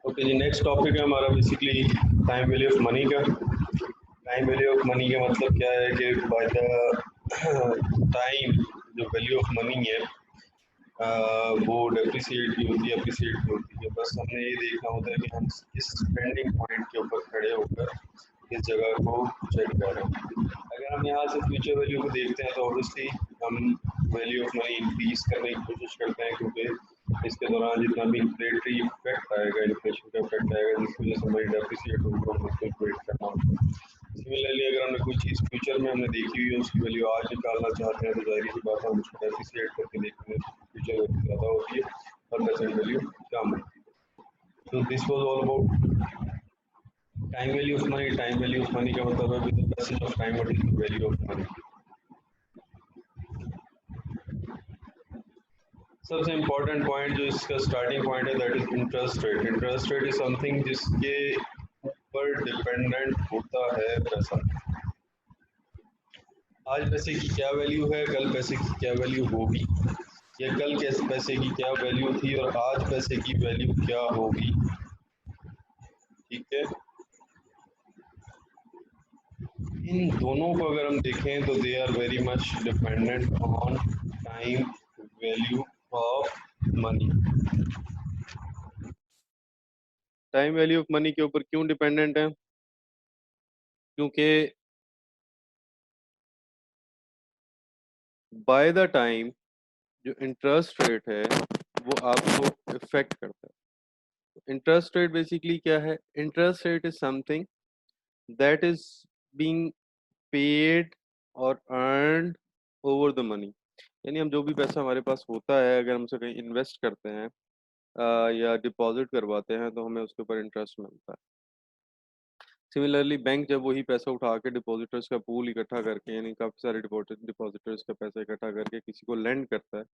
Okay जी, next topic है हमारा basically time value of money का। टाइम वैल्यू ऑफ मनी का मतलब क्या है कि बाय द टाइम जो वैल्यू ऑफ मनी है वो डेप्रिसिएट भी होती है, अप्रिसिएट भी होती है। बस हमने ये देखना होता है कि हम इस स्पेंडिंग पॉइंट के ऊपर खड़े होकर इस जगह को चेक कर रहे हैं। अगर हम यहाँ से फ्यूचर वैल्यू को देखते हैं तो ऑब्वियसली हम वैल्यू ऑफ मनी इंक्रीज करने की कोशिश करते हैं, क्योंकि इसके दौरान जितना भी इन्फ्लेटरी इफेक्ट आएगा, इन्फ्लेशन का इफेक्ट आएगा, जिसकी वजह से मनी डेप्रिसिएट होगी, हम उसको इक्वेट करना होता है। सिमिलरली अगर हमने कोई चीज़ फ्यूचर में हमने देखी हुई है, उसकी वैल्यू आज निकालना चाहते हैं, तो जाहिर सी बात है हम उसको डेप्रिसिएट करके देखेंगे, फ्यूचर वैल्यू ज़्यादा होती है और प्रेजेंट वैल्यू कम होती है। तो this was all about time value of money. Time value of money का मतलब है with the passage of time what is the value of money. सबसे इम्पोर्टेंट पॉइंट जो इसका स्टार्टिंग पॉइंट है that is interest rate. Interest rate is something जिसके ऊपर dependent होता है पैसा। आज पैसे की क्या वैल्यू है, कल पैसे की क्या वैल्यू होगी, या कल के पैसे की क्या वैल्यू थी और आज पैसे की वैल्यू क्या होगी। ठीक है, इन दोनों को अगर हम देखें तो they are very much dependent on time value of money. Time value of money के ऊपर क्यों डिपेंडेंट है? क्योंकि बाय द टाइम जो इंटरेस्ट रेट है वो आपको इफेक्ट करता है। इंटरेस्ट रेट बेसिकली क्या है? Interest rate is something that is being paid और अर्नड ओवर द मनी। यानी हम जो भी पैसा हमारे पास होता है, अगर हम उसे कहीं इन्वेस्ट करते हैं या डिपॉजिट करवाते हैं, तो हमें उसके ऊपर इंटरेस्ट मिलता है। सिमिलरली बैंक जब वही पैसा उठा के डिपॉजिटर्स का पूल इकट्ठा करके, यानी काफ़ी सारे डिपॉजिटर्स का पैसा इकट्ठा करके किसी को लेंड करता है,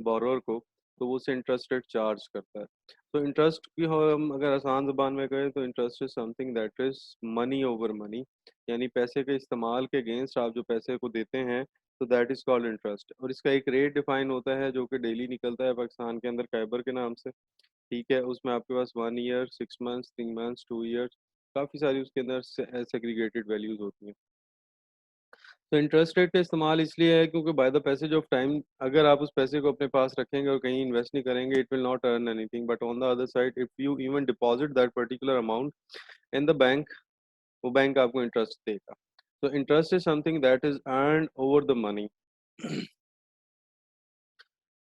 बोरोअर को, तो वो उसे इंटरेस्ट रेट चार्ज करता है। तो इंटरेस्ट की हम अगर आसान ज़बान में कहें तो interest is something that is money over money, यानी पैसे के इस्तेमाल के अगेंस्ट आप जो पैसे को देते हैं, तो दैट इज कॉल्ड इंटरेस्ट। और इसका एक रेट डिफाइन होता है जो कि डेली निकलता है पाकिस्तान के अंदर कैबर के नाम से। ठीक है, उसमें आपके पास 1 ईयर, 6 मंथ्स, 3 मंथ्स, 2 ईयर्स, काफ़ी सारी उसके अंदर सेग्रीगेटेड वैल्यूज होती हैं। तो इंटरेस्ट रेट का इस्तेमाल इसलिए है क्योंकि by the passage of time अगर आप उस पैसे को अपने पास रखेंगे और कहीं इन्वेस्ट नहीं करेंगे, it will not earn anything, but on the other side if you even deposit that particular amount in the bank, वो बैंक आपको इंटरेस्ट देगा। तो interest is something that is earn over the money.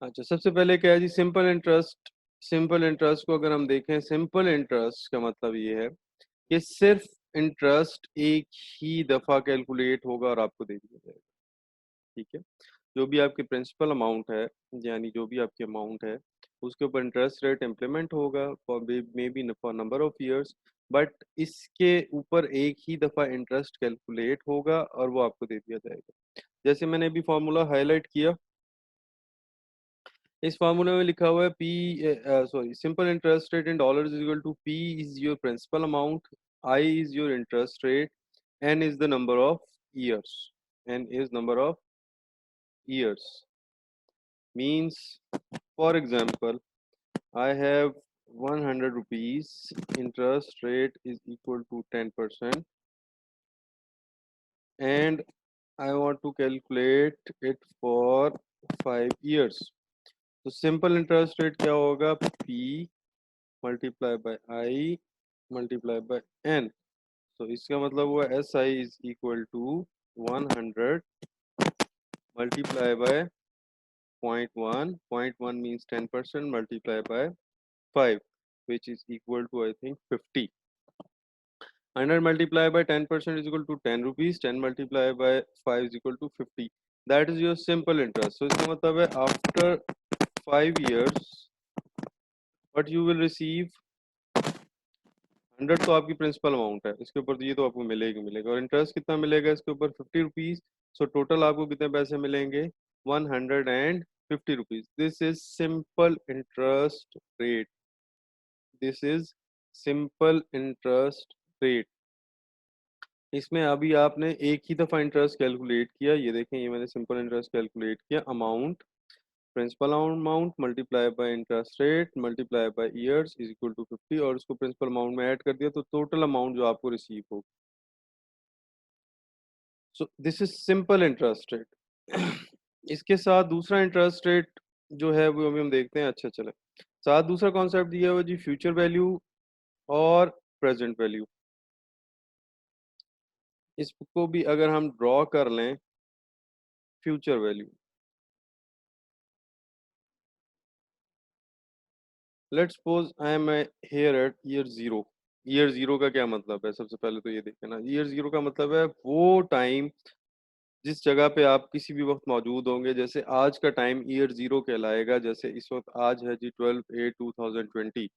अच्छा, सबसे पहले क्या है जी? Simple interest. सिंपल इंटरेस्ट को अगर हम देखें, सिंपल इंटरेस्ट का मतलब ये है कि सिर्फ इंटरेस्ट एक ही दफा कैलकुलेट होगा और आपको दे दिया जाएगा। ठीक है, जो भी आपकी प्रिंसिपल अमाउंट है, यानी जो भी आपकी अमाउंट है, उसके ऊपर इंटरेस्ट रेट इम्प्लीमेंट होगा for may be for number of years, but इसके ऊपर एक ही दफा इंटरेस्ट कैलकुलेट होगा और वो आपको दे दिया जाएगा। जैसे मैंने अभी फॉर्मूला हाईलाइट किया, इस फार्मूले में लिखा हुआ है P, sorry, simple interest rate in dollars is equal to P is your principal amount, I is your interest rate, N is the number of years. N is number of years means, for example, I have 100 rupees, interest rate is equal to 10%, and I want to calculate it for 5 years. तो simple interest rate क्या होगा? P multiply by I multiply by N. तो इसका मतलब हुआ S I is equal to 100 multiply by 0.1 means 10% multiply by 5 which is equal to I think 50. 100 multiplied by 10% is equal to 10 rupees. 10 multiplied by 5 is equal to 50. That is your simple interest. So इसका मतलब है after 5 years what you will receive 100 तो आपकी principal amount है, इसके ऊपर तो ये तो आपको मिलेगा और इंटरेस्ट कितना मिलेगा इसके ऊपर? 50 रुपीज। सो टोटल आपको कितने पैसे मिलेंगे? 150 rupees. This is simple interest rate. This is simple interest rate. इसमें अभी आपने एक ही दफ़ा इंटरेस्ट कैलकुलेट किया, ये देखें, ये मैंने सिंपल इंटरेस्ट कैलकुलेट किया amount, principal amount multiply by interest rate multiply by years is equal to 50 और उसको प्रिंसिपल अमाउंट में ऐड कर दिया तो टोटल अमाउंट जो आपको रिसीव हो। So this is simple interest rate. इसके साथ दूसरा इंटरेस्ट रेट जो है वो अभी हम देखते हैं। अच्छा चले, साथ दूसरा कॉन्सेप्ट दिया हुआ जी फ्यूचर वैल्यू और प्रेजेंट वैल्यू। इसको भी अगर हम ड्रॉ कर लें, future value, let's suppose I am here eight year zero. Year zero का क्या मतलब है? सबसे पहले तो ये देखें ना, ईयर जीरो का मतलब है वो टाइम जिस जगह पे आप किसी भी वक्त मौजूद होंगे। जैसे आज का टाइम ईयर जीरो कहलाएगा। जैसे इस वक्त आज है जी 12/8/2020,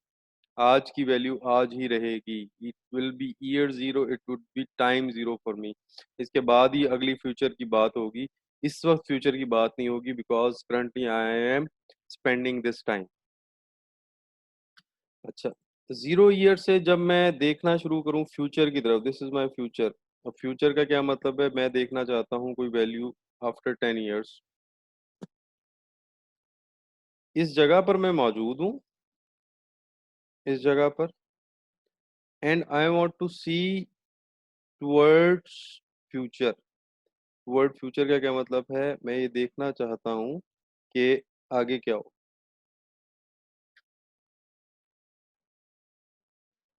आज की वैल्यू आज ही रहेगी। It will be year zero, it would be time zero for me. इसके बाद ही अगली फ्यूचर की बात होगी। इस वक्त फ्यूचर की बात नहीं होगी because currently I am spending this time. अच्छा, तो जीरो ईयर से जब मैं देखना शुरू करूं फ्यूचर की तरफ, दिस इज माय फ्यूचर। अब फ्यूचर का क्या मतलब है? मैं देखना चाहता हूं कोई वैल्यू आफ्टर 10 ईयर्स। इस जगह पर मैं मौजूद हूं, इस जगह पर, and I want to see towards future. Toward future का क्या मतलब है? मैं ये देखना चाहता हूं कि आगे क्या हो।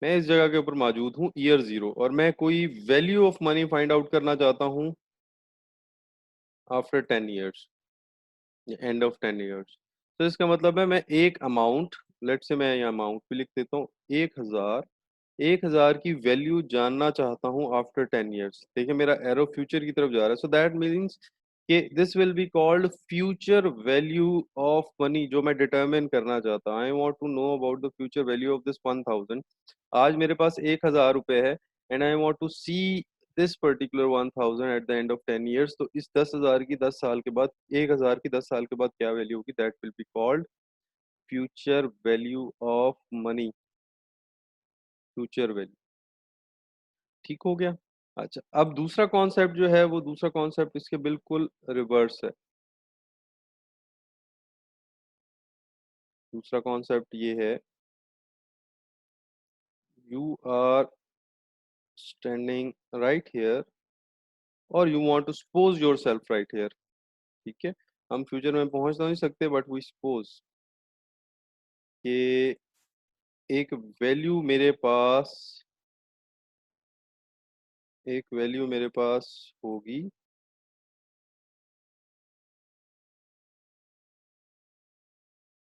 मैं इस जगह के ऊपर मौजूद हूँ ईयर जीरो, और मैं कोई value of money find out करना चाहता हूँ after 10 years, and of 10 years. तो इसका मतलब है मैं एक अमाउंट, लेट से मैं यहाँ अमाउंट भी लिख देता हूँ, 1,000, 1,000 की वैल्यू जानना चाहता हूँ आफ्टर 10 ईयर्स। देखिए मेरा एरो फ्यूचर की तरफ जा रहा है। सो दैट मीन्स कि this will be called future value of money, जो मैं डिटरमिन करना चाहता हूँ। I want to know about the future value of this 1,000। आज मेरे पास 1,000 रुपए है, and I want to see this particular 1,000 at the end of 10 years. तो इस 10,000 की 10 साल के बाद, 1,000 की 10 साल के बाद क्या वैल्यू होगी? That will be called future value of money, future value. ठीक हो गया? अच्छा, अब दूसरा कॉन्सेप्ट जो है वो दूसरा कॉन्सेप्ट इसके बिल्कुल रिवर्स है। दूसरा कॉन्सेप्ट ये है, you are standing right here और you want to suppose yourself right here. ठीक है, हम फ्यूचर में पहुंच तो नहीं सकते, बट वी सपोज कि एक वैल्यू मेरे पास, एक वैल्यू मेरे पास होगी